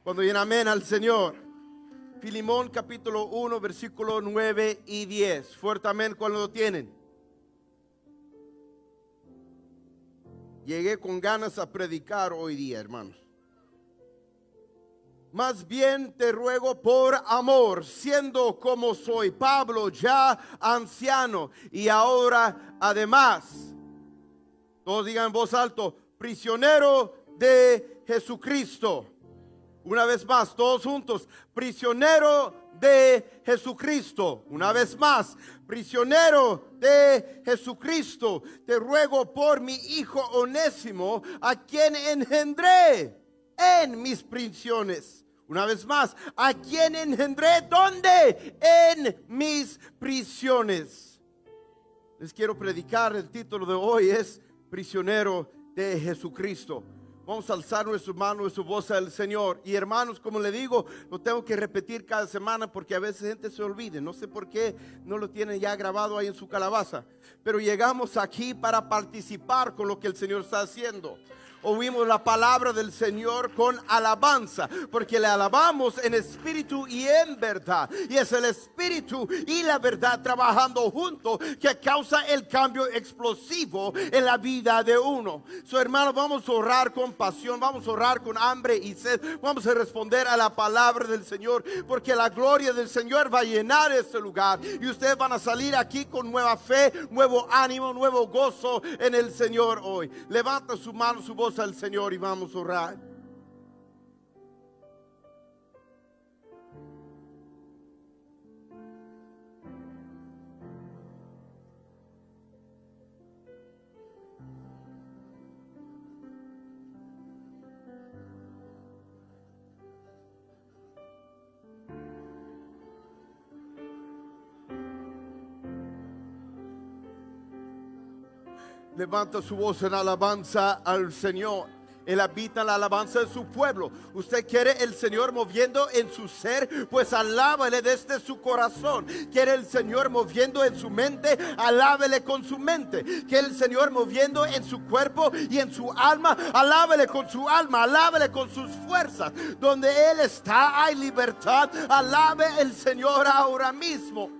Cuando digan amén al Señor. Filemón capítulo 1 versículo 9 y 10. Fuerte amén cuando lo tienen. Llegué con ganas a predicar hoy día, hermanos. Más bien te ruego por amor, siendo como soy Pablo, ya anciano, y ahora además, todos digan en voz alto, prisionero de Jesucristo. Una vez más, todos juntos, prisionero de Jesucristo. Una vez más, prisionero de Jesucristo. Te ruego por mi hijo Onésimo, a quien engendré en mis prisiones. Una vez más, ¿a quien engendré? ¿Dónde? En mis prisiones. Les quiero predicar, el título de hoy es prisionero de Jesucristo. Vamos a alzar nuestras manos, nuestra voz al Señor. Y hermanos, como le digo, lo tengo que repetir cada semana porque a veces gente se olvida. No sé por qué no lo tienen ya grabado ahí en su calabaza. Pero llegamos aquí para participar con lo que el Señor está haciendo. Oímos la palabra del Señor con alabanza, porque le alabamos en espíritu y en verdad. Y es el espíritu y la verdad trabajando juntos que causa el cambio explosivo en la vida de uno. So, hermanos, vamos a orar con pasión, vamos a orar con hambre y sed. Vamos a responder a la palabra del Señor, porque la gloria del Señor va a llenar este lugar. Y ustedes van a salir aquí con nueva fe, nuevo ánimo, nuevo gozo en el Señor hoy. Levanta su mano, su voz al Señor y vamos a orar. Levanta su voz en alabanza al Señor. Él habita en la alabanza de su pueblo. Usted quiere el Señor moviendo en su ser, pues alábele desde su corazón. Quiere el Señor moviendo en su mente, alábele con su mente. Quiere el Señor moviendo en su cuerpo y en su alma, alábele con su alma, alábele con sus fuerzas. Donde Él está hay libertad. Alabe el Señor ahora mismo.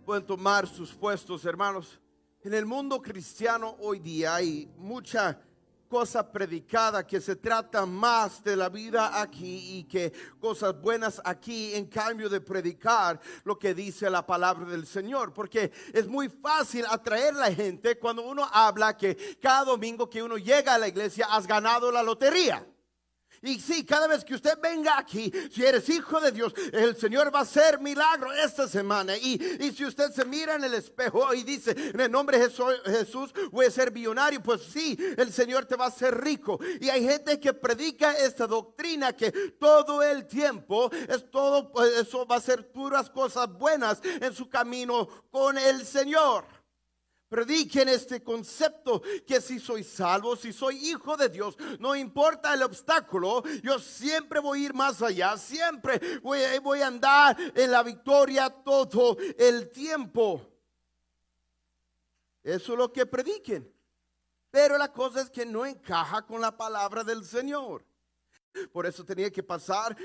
Pueden tomar sus puestos, hermanos. En el mundo cristiano hoy día hay mucha cosa predicada que se trata más de la vida aquí y que cosas buenas aquí, en cambio de predicar lo que dice la palabra del Señor, porque es muy fácil atraer a la gente cuando uno habla que cada domingo que uno llega a la iglesia has ganado la lotería. Y sí, cada vez que usted venga aquí, si eres hijo de Dios, el Señor va a hacer milagro esta semana. Y si usted se mira en el espejo y dice, en el nombre de Jesús voy a ser millonario, pues sí, el Señor te va a hacer rico. Y hay gente que predica esta doctrina que todo el tiempo es todo, eso va a ser puras cosas buenas en su camino con el Señor. Prediquen este concepto que si soy salvo, si soy hijo de Dios, no importa el obstáculo, yo siempre voy a ir más allá, siempre voy a andar en la victoria todo el tiempo. Eso es lo que prediquen. Pero la cosa es que no encaja con la palabra del Señor. Por eso tenía que pasar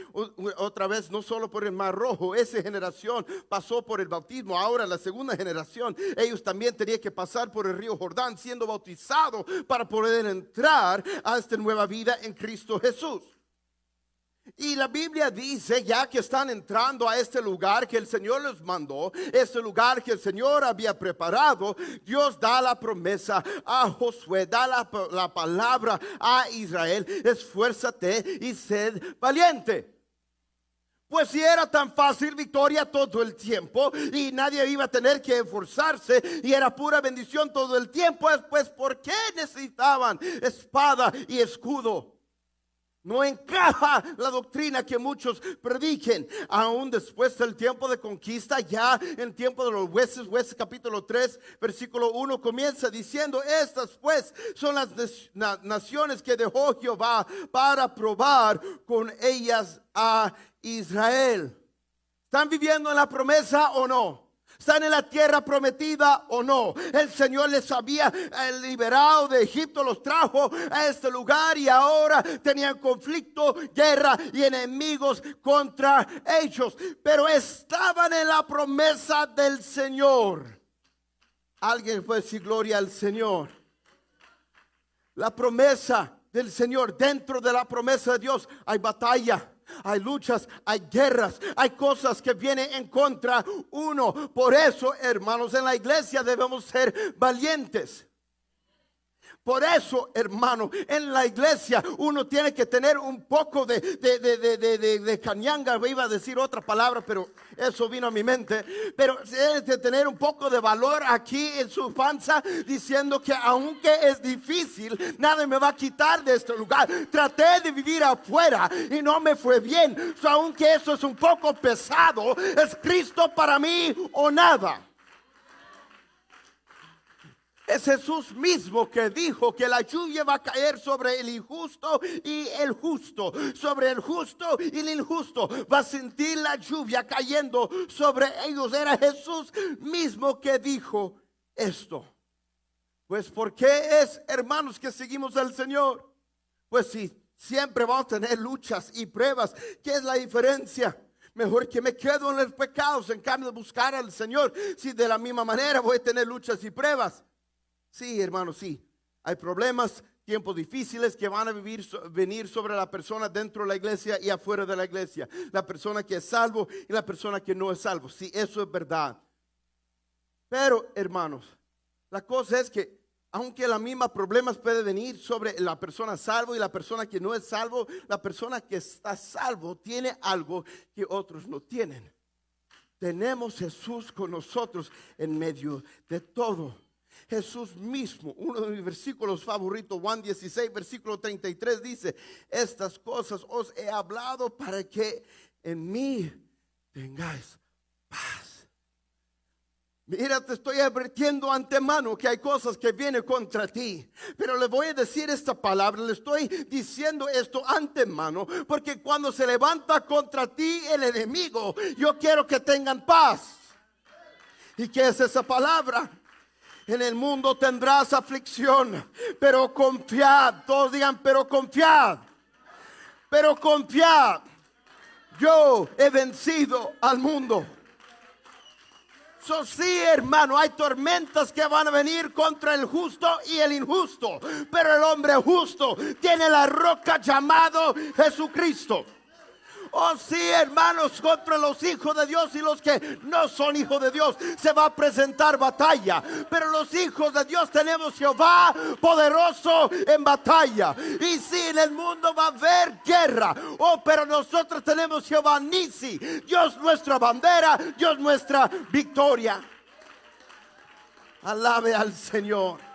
otra vez, no solo por el Mar Rojo. Esa generación pasó por el bautismo. Ahora la segunda generación, ellos también tenían que pasar por el río Jordán siendo bautizados para poder entrar a esta nueva vida en Cristo Jesús. Y la Biblia dice, ya que están entrando a este lugar que el Señor les mandó, este lugar que el Señor había preparado, Dios da la promesa a Josué, da la palabra a Israel: esfuérzate y sed valiente. Pues si era tan fácil, victoria todo el tiempo y nadie iba a tener que esforzarse y era pura bendición todo el tiempo, pues ¿por qué necesitaban espada y escudo? No encaja la doctrina que muchos prediquen. Aún después del tiempo de conquista, ya en tiempo de los jueces capítulo 3 versículo 1 comienza diciendo: estas pues son las naciones que dejó Jehová para probar con ellas a Israel. ¿Están viviendo en la promesa o no? ¿Están en la tierra prometida o no? El Señor les había liberado de Egipto, los trajo a este lugar y ahora tenían conflicto, guerra y enemigos contra ellos. Pero estaban en la promesa del Señor. Alguien puede decir gloria al Señor. La promesa del Señor, dentro de la promesa de Dios hay batalla. Hay luchas, hay guerras, hay cosas que vienen en contra uno. Por eso, hermanos, en la iglesia debemos ser valientes. Por eso, hermano, en la iglesia uno tiene que tener un poco de cañanga. Iba a decir otra palabra, pero eso vino a mi mente. Pero tiene que tener un poco de valor aquí en su panza, diciendo que aunque es difícil, nada me va a quitar de este lugar. Traté de vivir afuera y no me fue bien. Aunque eso es un poco pesado, es Cristo para mí o nada. Es Jesús mismo que dijo que la lluvia va a caer sobre el injusto y el justo. Sobre el justo y el injusto va a sentir la lluvia cayendo sobre ellos. Era Jesús mismo que dijo esto. Pues ¿por qué es, hermanos, que seguimos al Señor? Pues sí, siempre vamos a tener luchas y pruebas. ¿Qué es la diferencia? Mejor que me quedo en los pecados en cambio de buscar al Señor. Si de la misma manera voy a tener luchas y pruebas. Sí, hermanos, sí. Hay problemas, tiempos difíciles que van a venir sobre la persona dentro de la iglesia y afuera de la iglesia. La persona que es salvo y la persona que no es salvo. Sí, eso es verdad. Pero, hermanos, la cosa es que aunque la misma problemas puede venir sobre la persona salvo y la persona que no es salvo, la persona que está salvo tiene algo que otros no tienen. Tenemos Jesús con nosotros en medio de todo. Jesús mismo, uno de mis versículos favoritos, Juan 16, versículo 33, dice: estas cosas os he hablado para que en mí tengáis paz. Mira, te estoy advirtiendo antemano que hay cosas que vienen contra ti, pero le voy a decir esta palabra, le estoy diciendo esto antemano, porque cuando se levanta contra ti el enemigo, yo quiero que tengan paz. ¿Y qué es esa palabra? En el mundo tendrás aflicción, pero confiad. Todos digan, pero confiad. Pero confiad. Yo he vencido al mundo. Sí, hermano, hay tormentas que van a venir contra el justo y el injusto. Pero el hombre justo tiene la roca llamado Jesucristo. Oh sí, hermanos, contra los hijos de Dios y los que no son hijos de Dios se va a presentar batalla. Pero los hijos de Dios tenemos Jehová poderoso en batalla. Y sí, en el mundo va a haber guerra. Oh, pero nosotros tenemos Jehová Nisi, Dios nuestra bandera, Dios nuestra victoria. Alabe al Señor.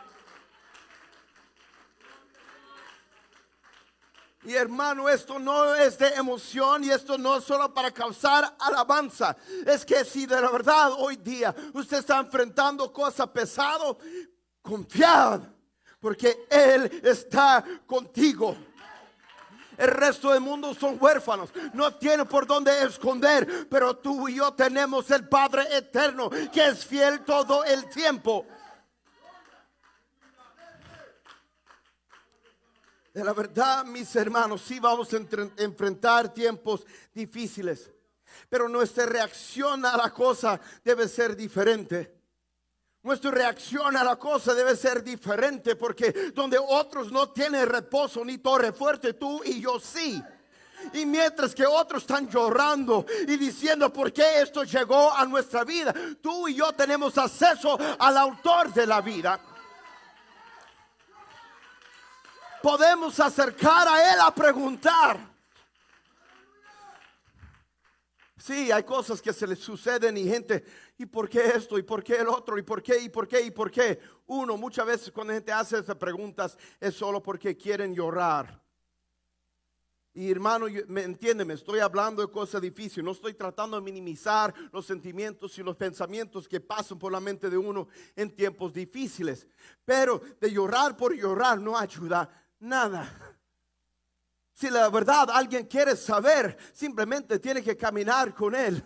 Y hermano, esto no es de emoción y esto no es solo para causar alabanza. Es que si de la verdad hoy día usted está enfrentando cosas pesadas, confiad, porque Él está contigo. El resto del mundo son huérfanos, no tienen por dónde esconder, pero tú y yo tenemos el Padre eterno que es fiel todo el tiempo. De la verdad, mis hermanos, sí vamos a enfrentar tiempos difíciles, pero nuestra reacción a la cosa debe ser diferente. Nuestra reacción a la cosa debe ser diferente, porque donde otros no tienen reposo ni torre fuerte, tú y yo sí. Y mientras que otros están llorando y diciendo por qué esto llegó a nuestra vida, tú y yo tenemos acceso al autor de la vida. Podemos acercar a Él a preguntar. Sí, hay cosas que se le suceden y gente, ¿y por qué esto? ¿Y por qué el otro? ¿Y por qué? ¿Y por qué? ¿Y por qué? Uno, muchas veces cuando la gente hace esas preguntas es solo porque quieren llorar. Y hermano, me entiende, estoy hablando de cosas difíciles. No estoy tratando de minimizar los sentimientos y los pensamientos que pasan por la mente de uno en tiempos difíciles. Pero de llorar por llorar no ayuda nada. Si la verdad alguien quiere saber, simplemente tiene que caminar con Él.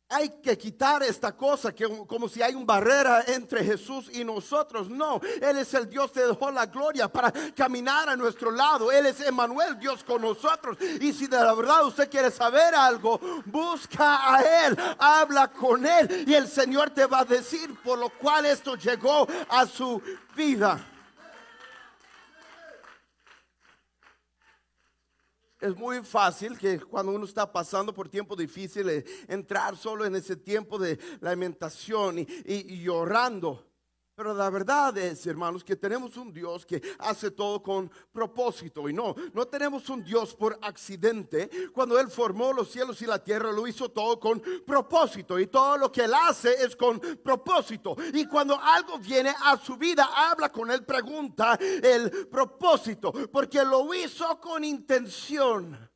hay que quitar esta cosa que como si hay una barrera entre Jesús y nosotros. No, Él es el Dios que dejó la gloria para caminar a nuestro lado. Él es Emmanuel, Dios con nosotros. Y si de la verdad usted quiere saber algo, busca a Él, habla con Él y el Señor te va a decir por lo cual esto llegó a su vida. Es muy fácil que cuando uno está pasando por tiempos difíciles, entrar solo en ese tiempo de lamentación y llorando. Pero la verdad es, hermanos, que tenemos un Dios que hace todo con propósito. Y no tenemos un Dios por accidente. Cuando Él formó los cielos y la tierra, lo hizo todo con propósito. Y todo lo que Él hace es con propósito. Y cuando algo viene a su vida, habla con Él, pregunta el propósito. Porque lo hizo con intención.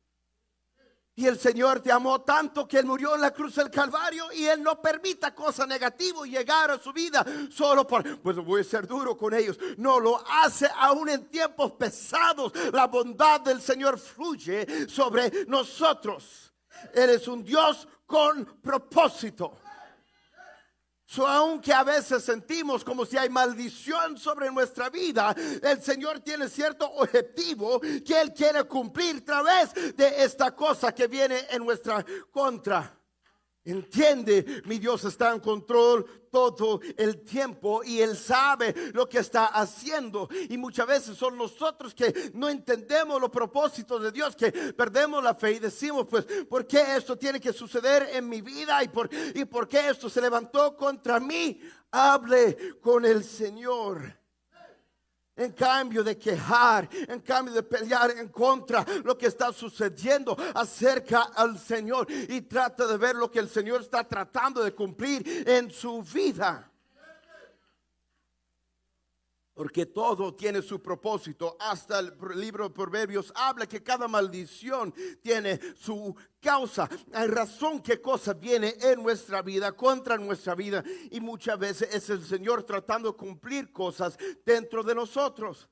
Y el Señor te amó tanto que Él murió en la cruz del Calvario y Él no permita cosa negativa llegar a su vida solo por, pues voy a ser duro con ellos. No, lo hace aún en tiempos pesados. La bondad del Señor fluye sobre nosotros. Él es un Dios con propósito. Aunque a veces sentimos como si hay maldición sobre nuestra vida, el Señor tiene cierto objetivo que Él quiere cumplir a través de esta cosa que viene en nuestra contra. Entiende, mi Dios está en control todo el tiempo y Él sabe lo que está haciendo. Y muchas veces son nosotros que no entendemos los propósitos de Dios, que perdemos la fe y decimos, pues, ¿por qué esto tiene que suceder en mi vida? ¿Y por qué esto se levantó contra mí? Hable con el Señor. En cambio de quejar, en cambio de pelear en contra lo que está sucediendo, acerca al Señor y trata de ver lo que el Señor está tratando de cumplir en su vida. Porque todo tiene su propósito. Hasta el libro de Proverbios habla que cada maldición tiene su causa. Hay razón que cosa viene en nuestra vida, contra nuestra vida. Y muchas veces es el Señor tratando de cumplir cosas dentro de nosotros.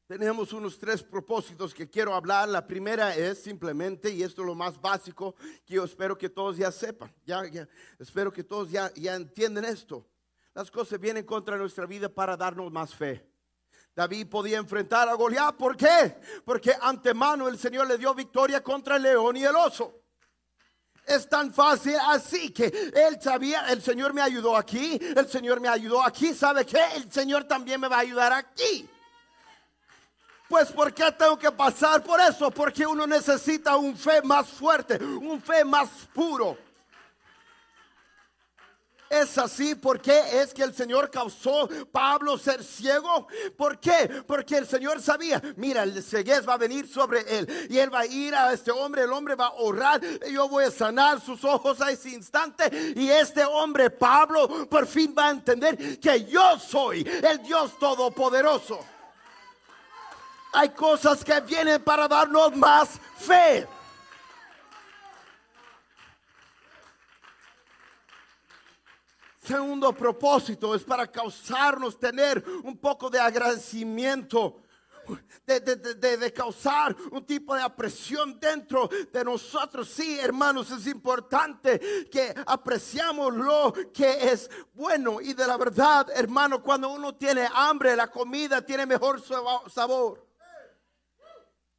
Tenemos unos 3 propósitos que quiero hablar. La primera es simplemente, y esto es lo más básico que yo espero que todos ya sepan. Espero que todos ya entienden esto. Las cosas vienen contra nuestra vida para darnos más fe. David podía enfrentar a Goliat. ¿Por qué? Porque antemano el Señor le dio victoria contra el león y el oso. Es tan fácil así que él sabía, el Señor me ayudó aquí, el Señor me ayudó aquí. ¿Sabe qué? El Señor también me va a ayudar aquí. Pues ¿por qué tengo que pasar por eso? Porque uno necesita un fe más fuerte, un fe más puro. Es así porque es que el Señor causó Pablo ser ciego. ¿Por qué? Porque el Señor sabía, mira, el ceguez va a venir sobre él y él va a ir a este hombre, el hombre va a orar, yo voy a sanar sus ojos a ese instante y este hombre Pablo por fin va a entender que yo soy el Dios Todopoderoso. Hay cosas que vienen para darnos más fe. Segundo propósito es para causarnos tener un poco de agradecimiento, de causar un tipo de apreciación dentro de nosotros. Sí, hermanos, es importante que apreciamos lo que es bueno. Y de la verdad, hermano, cuando uno tiene hambre, la comida tiene mejor sabor.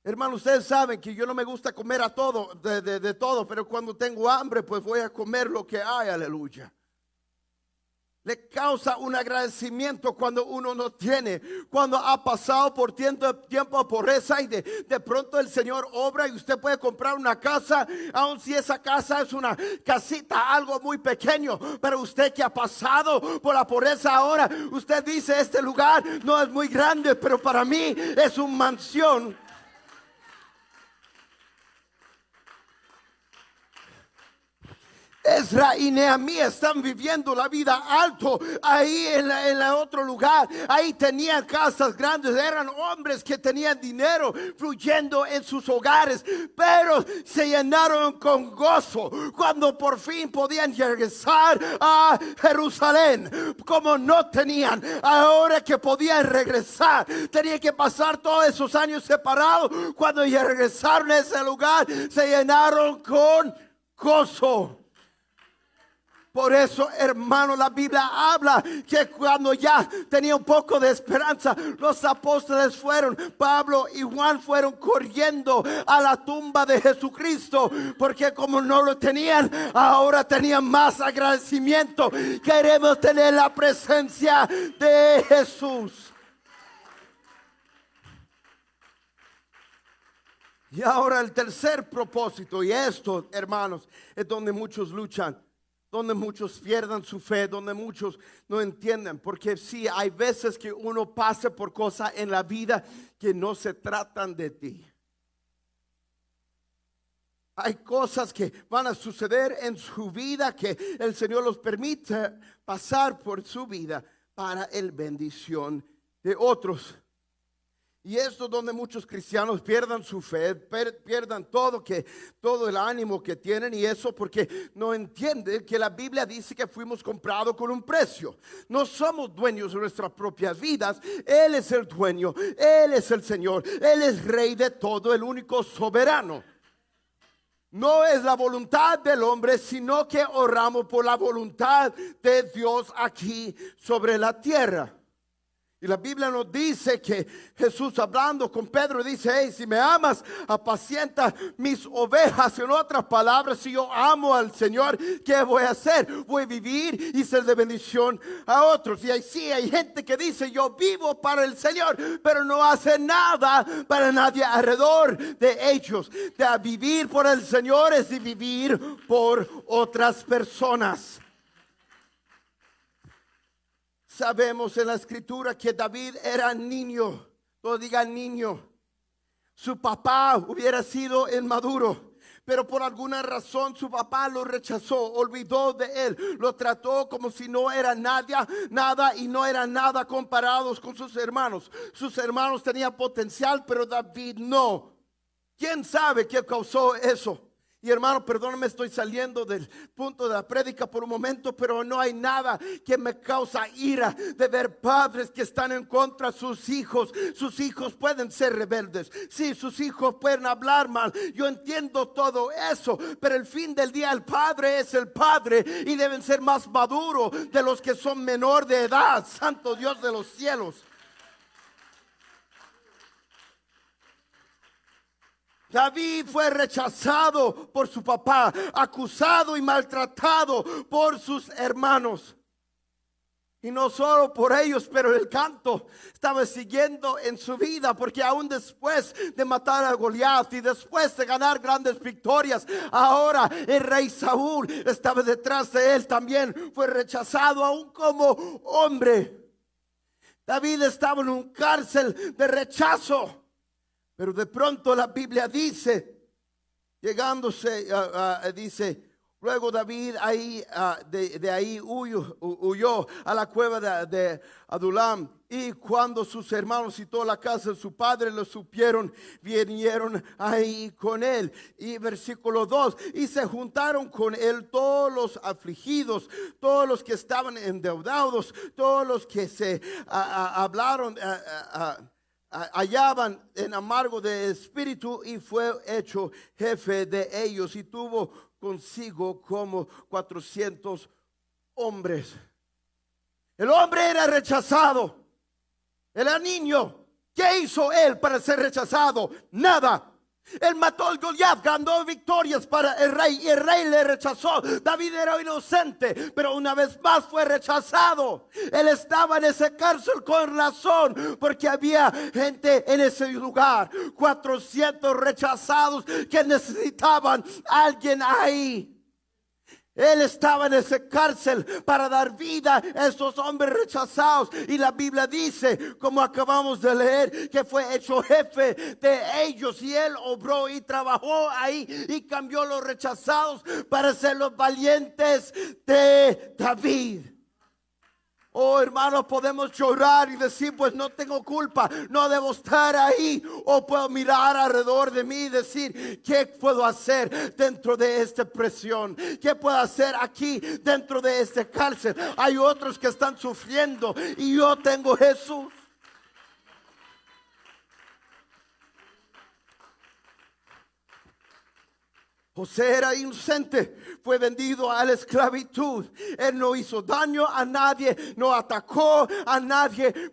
Hermano, ustedes saben que yo no me gusta comer a todo, de todo, pero cuando tengo hambre, pues voy a comer lo que hay, aleluya. Le causa un agradecimiento cuando uno no tiene, cuando ha pasado por tiempo de pobreza y de pronto el Señor obra y usted puede comprar una casa, aun si esa casa es una casita, algo muy pequeño, pero usted que ha pasado por la pobreza ahora, usted dice, este lugar no es muy grande, pero para mí es una mansión. Ezra y Nehemías están viviendo la vida alto ahí en el otro lugar. Ahí tenían casas grandes, eran hombres que tenían dinero fluyendo en sus hogares, pero se llenaron con gozo cuando por fin podían regresar a Jerusalén. Como no tenían, ahora que podían regresar, tenían que pasar todos esos años separados. Cuando ya regresaron a ese lugar, se llenaron con gozo. Por eso, hermano, la Biblia habla que cuando ya tenía un poco de esperanza, los apóstoles fueron, Pablo y Juan fueron corriendo a la tumba de Jesucristo, porque como no lo tenían, ahora tenían más agradecimiento. Queremos tener la presencia de Jesús. Y ahora el tercer propósito, y esto, hermanos, es donde muchos luchan, donde muchos pierdan su fe, donde muchos no entienden, porque sí, hay veces que uno pasa por cosas en la vida que no se tratan de ti. Hay cosas que van a suceder en su vida que el Señor los permite pasar por su vida para el bendición de otros. Y esto es donde muchos cristianos pierdan su fe, pierdan todo el ánimo que tienen, y eso porque no entienden que la Biblia dice que fuimos comprados con un precio. No somos dueños de nuestras propias vidas. Él es el dueño, Él es el Señor, Él es Rey de todo, el único soberano. No es la voluntad del hombre, sino que oramos por la voluntad de Dios aquí sobre la tierra. Y la Biblia nos dice que Jesús, hablando con Pedro, dice: hey, si me amas, apacienta mis ovejas. En otras palabras, si yo amo al Señor, ¿qué voy a hacer? Voy a vivir y ser de bendición a otros. Y sí, hay gente que dice: yo vivo para el Señor, pero no hace nada para nadie alrededor de ellos. De vivir por el Señor es de vivir por otras personas. Sabemos en la escritura que David era niño. Todos digan niño. Su papá hubiera sido inmaduro, pero por alguna razón su papá lo rechazó, olvidó de él, lo trató como si no era nada y no era nada comparados con sus hermanos. Sus hermanos tenían potencial, pero David no. ¿Quién sabe qué causó eso? Y hermano, perdóname, estoy saliendo del punto de la prédica por un momento, pero no hay nada que me causa ira de ver padres que están en contra de sus hijos. Sus hijos pueden ser rebeldes, sí, sus hijos pueden hablar mal, yo entiendo todo eso, pero el fin del día el padre es el padre y deben ser más maduros de los que son menor de edad. Santo Dios de los cielos. David fue rechazado por su papá, acusado y maltratado por sus hermanos. Y no solo por ellos, pero el canto estaba siguiendo en su vida, porque aún después de matar a Goliat y después de ganar grandes victorias, ahora el rey Saúl estaba detrás de él. También fue rechazado aún como hombre. David estaba en un cárcel de rechazo. Pero de pronto la Biblia dice, llegándose, dice: luego David de ahí huyó a la cueva de Adulam. Y cuando sus hermanos y toda la casa de su padre lo supieron, vinieron ahí con él. Y versículo 2: y se juntaron con él todos los afligidos, todos los que estaban endeudados, todos los que se hablaron, hallaban en amargo de espíritu, y fue hecho jefe de ellos, y tuvo consigo como 400 hombres. El hombre era rechazado, era niño. ¿Qué hizo él para ser rechazado? Nada. Él mató al Goliat, ganó victorias para el rey, y el rey le rechazó. David era inocente, pero una vez más fue rechazado. Él estaba en ese cárcel con razón, porque había gente en ese lugar, 400 rechazados que necesitaban a alguien ahí. Él estaba en ese cárcel para dar vida a esos hombres rechazados. Y la Biblia dice, como acabamos de leer, que fue hecho jefe de ellos. Y él obró y trabajó ahí y cambió los rechazados para ser los valientes de David. Oh, hermanos, podemos llorar y decir: pues no tengo culpa, no debo estar ahí. O puedo mirar alrededor de mí y decir: ¿qué puedo hacer dentro de esta presión? ¿Qué puedo hacer aquí dentro de este cárcel? Hay otros que están sufriendo y yo tengo Jesús. José era inocente, fue vendido a la esclavitud. Él no hizo daño a nadie, no atacó a nadie,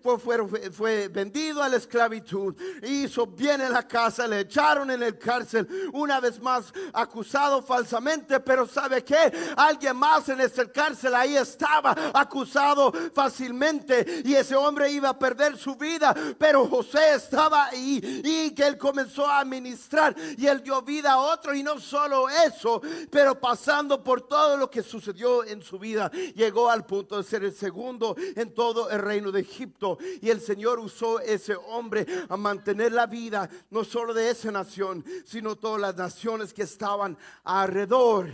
fue vendido a la esclavitud. Hizo bien en la casa, le echaron en el cárcel, una vez más acusado falsamente. Pero ¿sabe qué? Alguien más en esta cárcel ahí estaba acusado fácilmente, y ese hombre iba a perder su vida. Pero José estaba ahí, y que él comenzó a ministrar, y él dio vida a otro. Y no solo eso, pero pasando por todo lo que sucedió en su vida, llegó al punto de ser el segundo en todo el reino de Egipto. Y el Señor usó ese hombre a mantener la vida, no solo de esa nación, sino todas las naciones que estaban alrededor.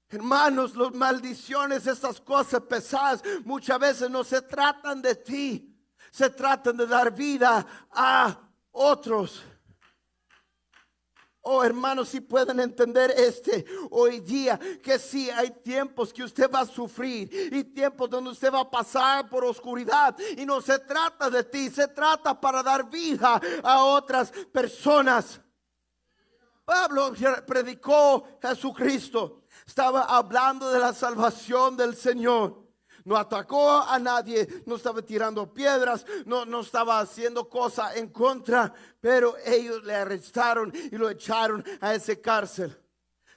Hermanos, las maldiciones, estas cosas pesadas, muchas veces no se tratan de ti, se tratan de dar vida a otros. Oh, hermanos, si pueden entender hoy día, que sí hay tiempos que usted va a sufrir, y tiempos donde usted va a pasar por oscuridad, y no se trata de ti, se trata para dar vida a otras personas. Pablo predicó Jesucristo, estaba hablando de la salvación del Señor. No atacó a nadie, no estaba tirando piedras, no estaba haciendo cosas en contra, pero ellos le arrestaron y lo echaron a esa cárcel.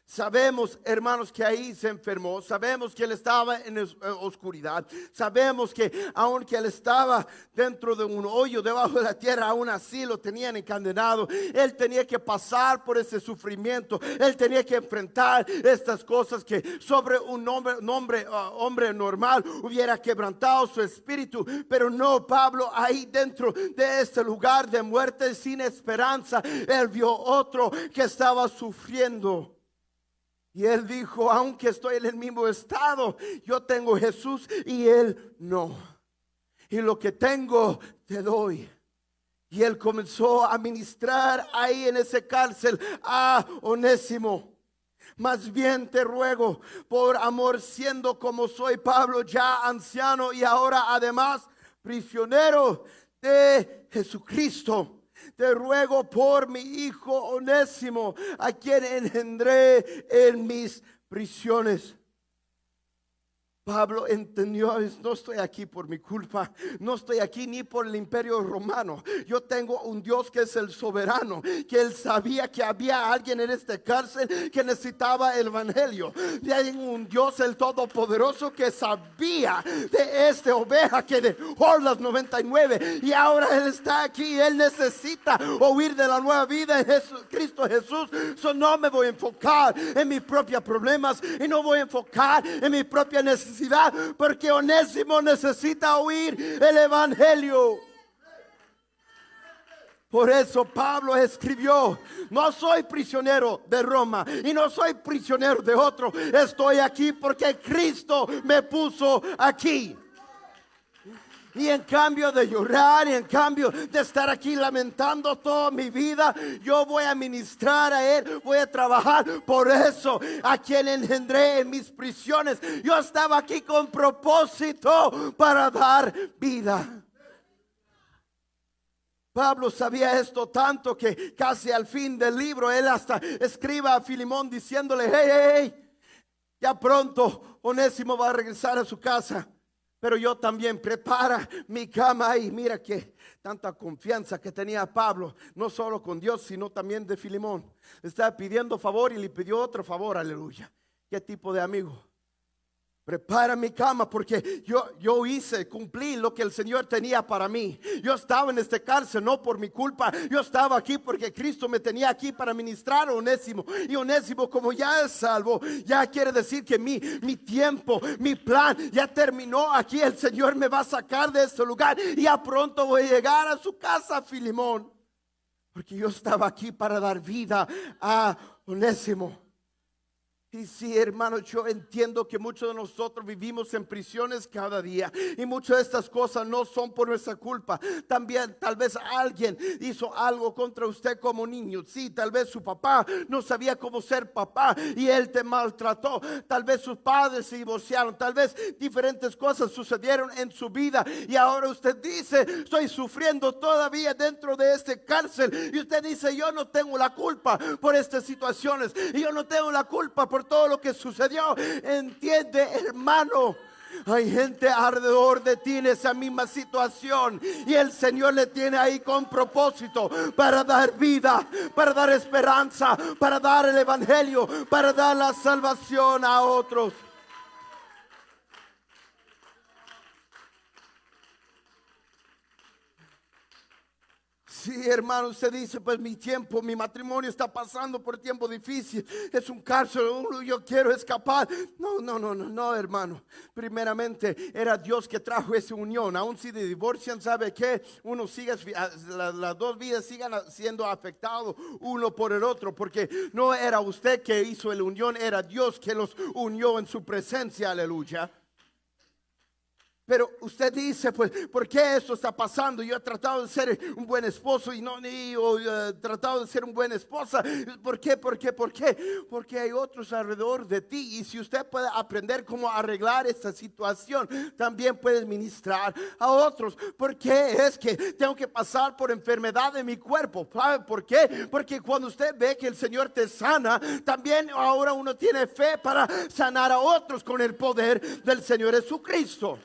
Sabemos, hermanos, que ahí se enfermó. Sabemos que él estaba en oscuridad. Sabemos que aunque él estaba dentro de un hoyo debajo de la tierra, aún así lo tenían encadenado. Él tenía que pasar por ese sufrimiento. Él tenía que enfrentar estas cosas que sobre un hombre normal hubiera quebrantado su espíritu. Pero no, Pablo ahí dentro de este lugar de muerte sin esperanza, él vio otro que estaba sufriendo. Y él dijo: aunque estoy en el mismo estado, yo tengo Jesús y él no. Y lo que tengo te doy. Y él comenzó a ministrar ahí en esa cárcel a Onésimo. Más bien te ruego, por amor, siendo como soy Pablo, ya anciano y ahora además prisionero de Jesucristo, te ruego por mi hijo Onésimo, a quien engendré en mis prisiones. Pablo entendió: no estoy aquí por mi culpa, no estoy aquí ni por el imperio romano. Yo tengo un Dios que es el soberano, que él sabía que había alguien en esta cárcel que necesitaba el evangelio. Y hay un Dios, el todopoderoso, que sabía de esta oveja que dejó las 99, y ahora él está aquí. Él necesita oír de la nueva vida en Cristo Jesús. No me voy a enfocar en mis propios problemas, y no voy a enfocar en mi propia necesidad, porque Onésimo necesita oír el evangelio. Por eso Pablo escribió: no soy prisionero de Roma y no soy prisionero de otro. Estoy aquí porque Cristo me puso aquí. Y en cambio de llorar, y en cambio de estar aquí lamentando toda mi vida, yo voy a ministrar a él, voy a trabajar por eso, a quien engendré en mis prisiones. Yo estaba aquí con propósito para dar vida. Pablo sabía esto tanto que casi al fin del libro él hasta escriba a Filemón diciéndole: hey, ya pronto Onésimo va a regresar a su casa, pero yo también prepara mi cama. Y mira que tanta confianza que tenía Pablo, no solo con Dios, sino también de Filemón. Le estaba pidiendo favor y le pidió otro favor. Aleluya. ¿Qué tipo de amigo? Prepara mi cama, porque yo cumplí lo que el Señor tenía para mí. Yo estaba en esta cárcel no por mi culpa. Yo estaba aquí porque Cristo me tenía aquí para ministrar a Onésimo. Y Onésimo, como ya es salvo, ya quiere decir que mi tiempo, mi plan ya terminó aquí. El Señor me va a sacar de este lugar y ya pronto voy a llegar a su casa, Filemón, porque yo estaba aquí para dar vida a Onésimo. Y sí, hermanos, yo entiendo que muchos de nosotros vivimos en prisiones cada día y muchas de estas cosas no son por nuestra culpa. También tal vez alguien hizo algo contra usted como niño. Sí, tal vez su papá no sabía cómo ser papá y él te maltrató. Tal vez sus padres se divorciaron. Tal vez diferentes cosas sucedieron en su vida y ahora usted dice, estoy sufriendo todavía dentro de este cárcel. Y usted dice, yo no tengo la culpa por estas situaciones y yo no tengo la culpa por todo lo que sucedió. Entiende, hermano, hay gente alrededor de ti en esa misma situación y el Señor le tiene ahí con propósito para dar vida, para dar esperanza, para dar el evangelio, para dar la salvación a otros. Sí, hermano, usted dice, pues mi matrimonio está pasando por tiempo difícil, es un cárcel, yo quiero escapar. No, hermano. Primeramente era Dios que trajo esa unión. Aun si se divorcian, ¿sabe qué? Uno sigue, las dos vidas sigan siendo afectados uno por el otro, porque no era usted que hizo la unión, era Dios que los unió en su presencia, aleluya. Pero usted dice, pues, ¿por qué esto está pasando? Yo he tratado de ser un buen esposo y no he tratado de ser una buena esposa. ¿Por qué? Porque hay otros alrededor de ti. Y si usted puede aprender cómo arreglar esta situación, también puedes ministrar a otros. ¿Por qué es que tengo que pasar por enfermedad en mi cuerpo? ¿Sabe por qué? Porque cuando usted ve que el Señor te sana, también ahora uno tiene fe para sanar a otros con el poder del Señor Jesucristo.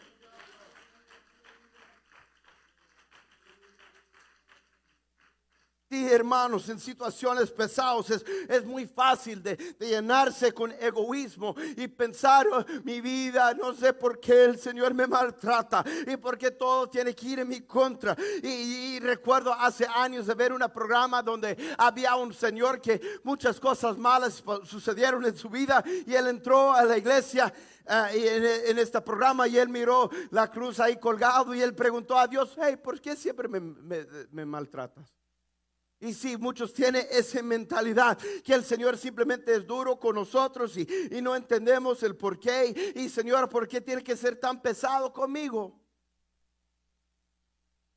Sí, hermanos, en situaciones pesadas es muy fácil de llenarse con egoísmo y pensar, oh, mi vida, no sé por qué el Señor me maltrata y por qué todo tiene que ir en mi contra. Y recuerdo hace años de ver un programa donde había un señor que muchas cosas malas sucedieron en su vida y él entró a la iglesia. Y en este programa y él miró la cruz ahí colgado y él preguntó a Dios, hey, ¿por qué siempre me maltratas? Y sí, muchos tienen esa mentalidad que el Señor simplemente es duro con nosotros y no entendemos el por qué. Y Señor, ¿por qué tiene que ser tan pesado conmigo?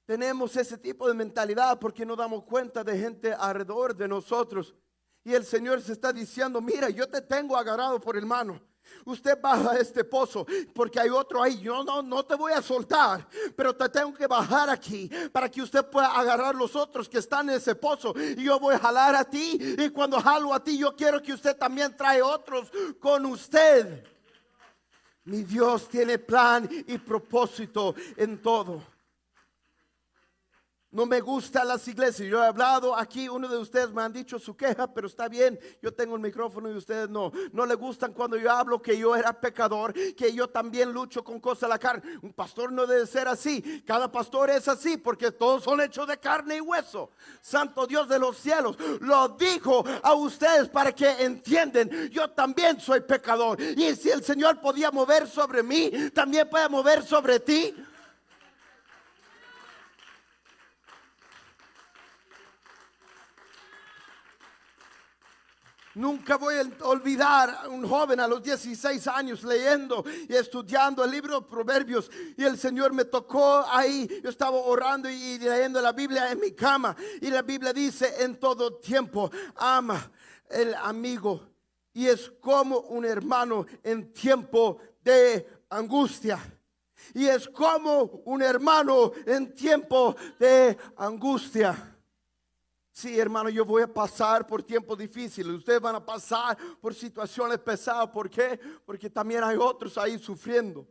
Tenemos ese tipo de mentalidad porque no damos cuenta de gente alrededor de nosotros. Y el Señor se está diciendo, mira, yo te tengo agarrado por el mano. Usted baja este pozo porque hay otro ahí. Yo no te voy a soltar, pero te tengo que bajar aquí para que usted pueda agarrar los otros que están en ese pozo. Y yo voy a jalar a ti. Y cuando jalo a ti, yo quiero que usted también trae otros con usted. Mi Dios tiene plan y propósito en todo. No me gustan las iglesias. Yo he hablado aquí, uno de ustedes me han dicho su queja, pero está bien, yo tengo el micrófono y ustedes no le gustan cuando yo hablo que yo era pecador, que yo también lucho con cosas de la carne. Un pastor no debe ser así. Cada pastor es así porque todos son hechos de carne y hueso. Santo Dios de los cielos lo dijo a ustedes para que entiendan, yo también soy pecador. Y si el Señor podía mover sobre mí, también puede mover sobre ti. Nunca voy a olvidar a un joven a los 16 años leyendo y estudiando el libro de Proverbios. Y el Señor me tocó ahí. Yo estaba orando y leyendo la Biblia en mi cama. Y la Biblia dice, en todo tiempo ama el amigo. Y es como un hermano en tiempo de angustia. Y es como un hermano en tiempo de angustia. Sí, hermano, yo voy a pasar por tiempos difíciles. Ustedes van a pasar por situaciones pesadas. ¿Por qué? Porque también hay otros ahí sufriendo.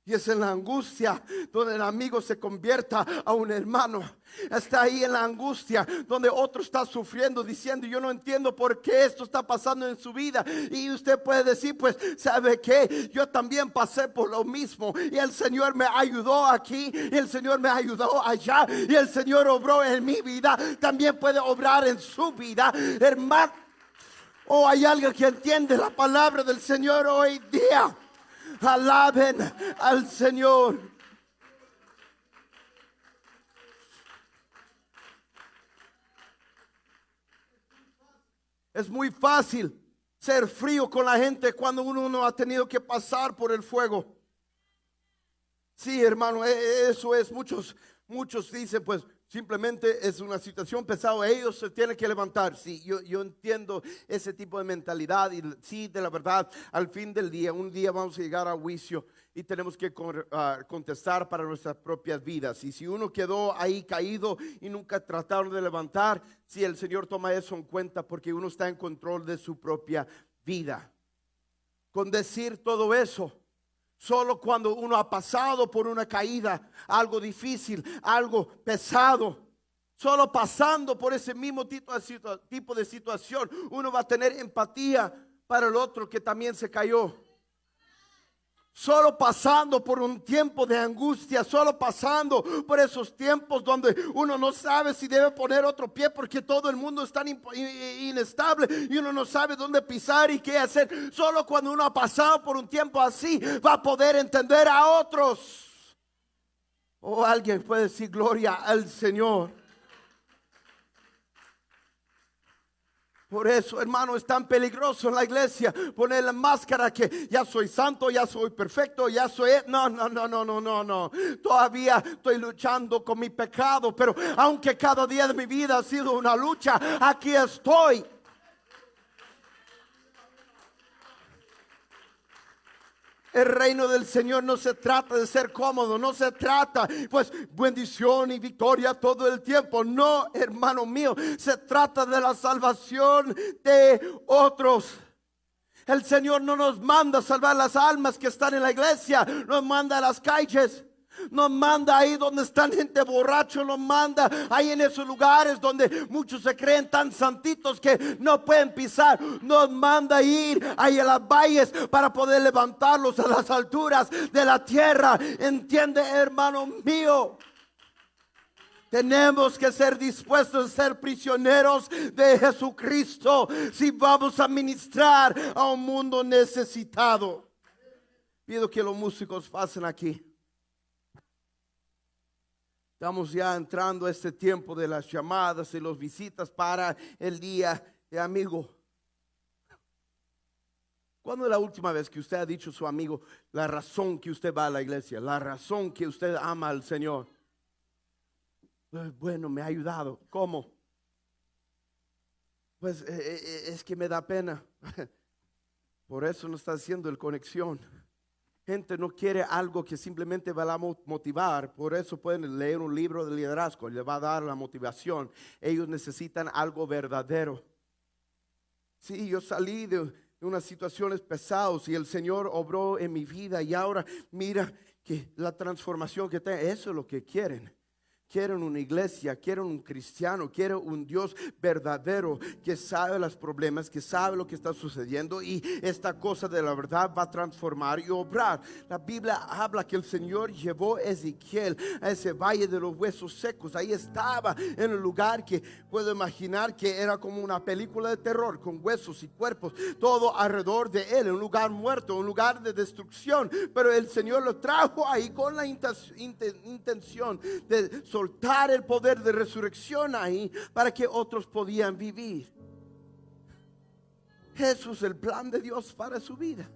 Y es en la angustia donde el amigo se convierta a un hermano. Está ahí en la angustia donde otro está sufriendo, diciendo, yo no entiendo por qué esto está pasando en su vida. Y usted puede decir, pues, ¿sabe qué? Yo también pasé por lo mismo. Y el Señor me ayudó aquí. Y el Señor me ayudó allá. Y el Señor obró en mi vida. También puede obrar en su vida, hermano. O hay alguien que entiende la palabra del Señor hoy día. Alaben al Señor. Es muy fácil ser frío con la gente cuando uno no ha tenido que pasar por el fuego. Sí, hermano, eso es. Muchos dicen, pues simplemente es una situación pesada, ellos se tienen que levantar. Sí, yo entiendo ese tipo de mentalidad. Y sí, de la verdad, al fin del día, un día vamos a llegar a juicio y tenemos que contestar para nuestras propias vidas. Y si uno quedó ahí caído y nunca trataron de levantar, sí, el Señor toma eso en cuenta, porque uno está en control de su propia vida. Con decir todo eso, solo cuando uno ha pasado por una caída, algo difícil, algo pesado, solo pasando por ese mismo tipo de situación, uno va a tener empatía para el otro que también se cayó. Solo pasando por un tiempo de angustia, solo pasando por esos tiempos donde uno no sabe si debe poner otro pie porque todo el mundo es tan inestable y uno no sabe dónde pisar y qué hacer. Solo cuando uno ha pasado por un tiempo así va a poder entender a otros. O alguien puede decir gloria al Señor. Por eso, hermano, es tan peligroso en la iglesia poner la máscara que ya soy santo, ya soy perfecto, ya soy... No. Todavía estoy luchando con mi pecado, pero aunque cada día de mi vida ha sido una lucha, aquí estoy. El reino del Señor no se trata de ser cómodo, no se trata pues bendición y victoria todo el tiempo. No, hermano mío, se trata de la salvación de otros. El Señor no nos manda a salvar las almas que están en la iglesia, nos manda a las calles. Nos manda ahí donde están gente borracho, nos manda ahí en esos lugares donde muchos se creen tan santitos que no pueden pisar. Nos manda a ir ahí a las valles para poder levantarlos a las alturas de la tierra. ¿Entiende, hermano mío? Tenemos que ser dispuestos a ser prisioneros de Jesucristo si vamos a ministrar a un mundo necesitado. Pido que los músicos pasen aquí. Estamos ya entrando a este tiempo de las llamadas y las visitas para el día de amigo. ¿Cuándo es la última vez que usted ha dicho a su amigo la razón que usted va a la iglesia, la razón que usted ama al Señor? Bueno, me ha ayudado. ¿Cómo? Pues es que me da pena. Por eso no está haciendo el conexión. Gente no quiere algo que simplemente va a motivar. Por eso pueden leer un libro de liderazgo, le va a dar la motivación. Ellos necesitan algo verdadero. Sí, yo salí de unas situaciones pesadas y el Señor obró en mi vida, y ahora mira que la transformación que tengo, eso es lo que quieren. Quieren una iglesia, quieren un cristiano, quieren un Dios verdadero que sabe los problemas, que sabe lo que está sucediendo, y esta cosa de la verdad va a transformar y obrar. La Biblia habla que el Señor llevó a Ezequiel a ese valle de los huesos secos. Ahí estaba en el lugar que puedo imaginar que era como una película de terror, con huesos y cuerpos todo alrededor de él, un lugar muerto, un lugar de destrucción. Pero el Señor lo trajo ahí con la intención de soltar el poder de resurrección ahí para que otros podían vivir. Eso es el plan de Dios para su vida.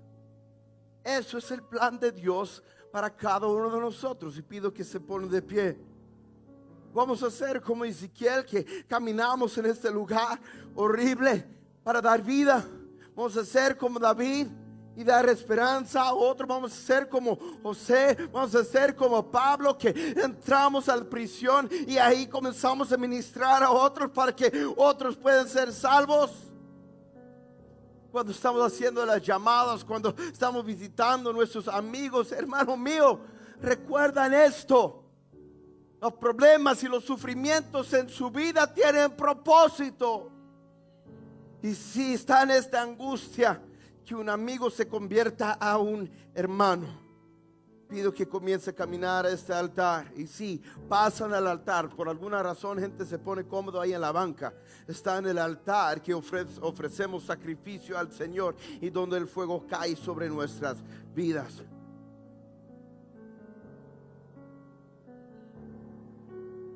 Eso es el plan de Dios para cada uno de nosotros. Y pido que se pongan de pie. Vamos a hacer como Ezequiel, que caminamos en este lugar horrible para dar vida. Vamos a hacer como David y dar esperanza a otros. Vamos a ser como José, vamos a ser como Pablo, que entramos a la prisión y ahí comenzamos a ministrar a otros para que otros puedan ser salvos. Cuando estamos haciendo las llamadas, cuando estamos visitando a nuestros amigos, hermano mío, recuerdan esto: los problemas y los sufrimientos en su vida tienen propósito. Y si está en esta angustia, que un amigo se convierta a un hermano. Pido que comience a caminar a este altar. Y si pasan al altar, por alguna razón gente se pone cómodo ahí en la banca, está en el altar que ofrecemos sacrificio al Señor, y donde el fuego cae sobre nuestras vidas.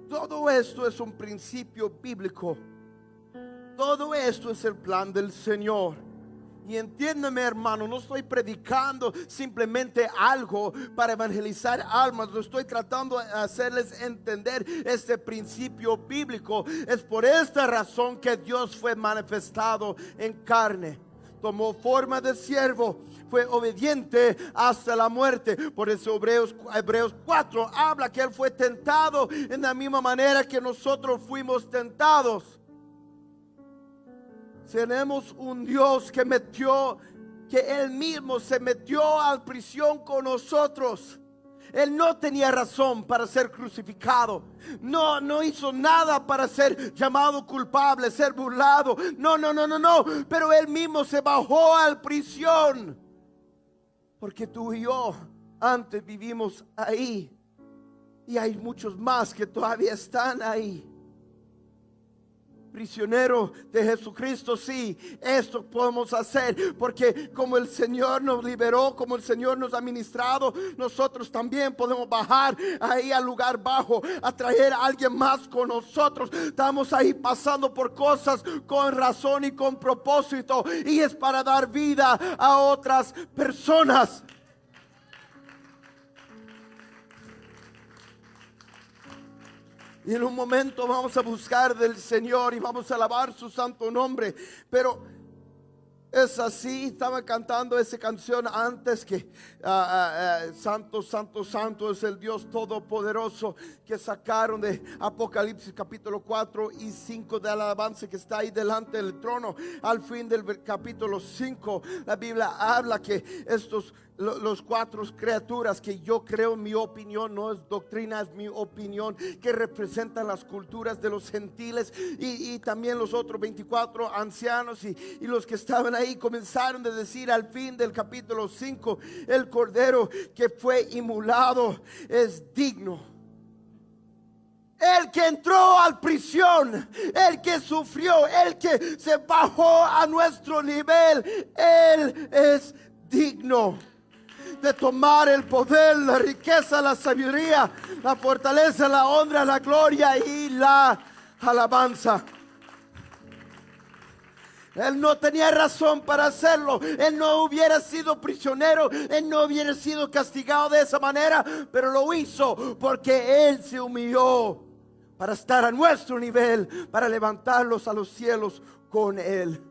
Todo esto es un principio bíblico. Todo esto es el plan del Señor. Y entiéndeme, hermano, no estoy predicando simplemente algo para evangelizar almas. Lo estoy tratando de hacerles entender este principio bíblico. Es por esta razón que Dios fue manifestado en carne. Tomó forma de siervo, fue obediente hasta la muerte. Por eso Hebreos 4 habla que Él fue tentado en la misma manera que nosotros fuimos tentados. Tenemos un Dios que Él mismo se metió a prisión con nosotros. Él no tenía razón para ser crucificado. No hizo nada para ser llamado culpable, ser burlado. No. Pero Él mismo se bajó a la prisión. Porque tú y yo antes vivimos ahí. Y hay muchos más que todavía están ahí. Prisionero de Jesucristo, sí, esto podemos hacer, porque como el Señor nos liberó, como el Señor nos ha ministrado, nosotros también podemos bajar ahí al lugar bajo, a traer a alguien más con nosotros. Estamos ahí pasando por cosas con razón y con propósito, y es para dar vida a otras personas. Y en un momento vamos a buscar del Señor y vamos a alabar su santo nombre. Pero es así, estaba cantando esa canción antes que Santo, Santo, Santo es el Dios Todopoderoso, que sacaron de Apocalipsis capítulo 4 y 5 de alabanza que está ahí delante del trono. Al fin del capítulo 5 la Biblia habla que los cuatro criaturas, que yo creo, mi opinión, no es doctrina, es mi opinión, que representan las culturas de los gentiles, y también los otros 24 ancianos y los que estaban ahí comenzaron a decir al fin del capítulo 5: el cordero que fue inmolado es digno. El que entró a la prisión, el que sufrió, el que se bajó a nuestro nivel, Él es digno de tomar el poder, la riqueza, la sabiduría, la fortaleza, la honra, la gloria y la alabanza. Él no tenía razón para hacerlo. Él no hubiera sido prisionero, Él no hubiera sido castigado de esa manera, pero lo hizo porque Él se humilló para estar a nuestro nivel, para levantarlos a los cielos con Él.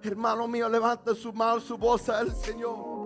Hermano mío, levanta su mano, su voz al Señor.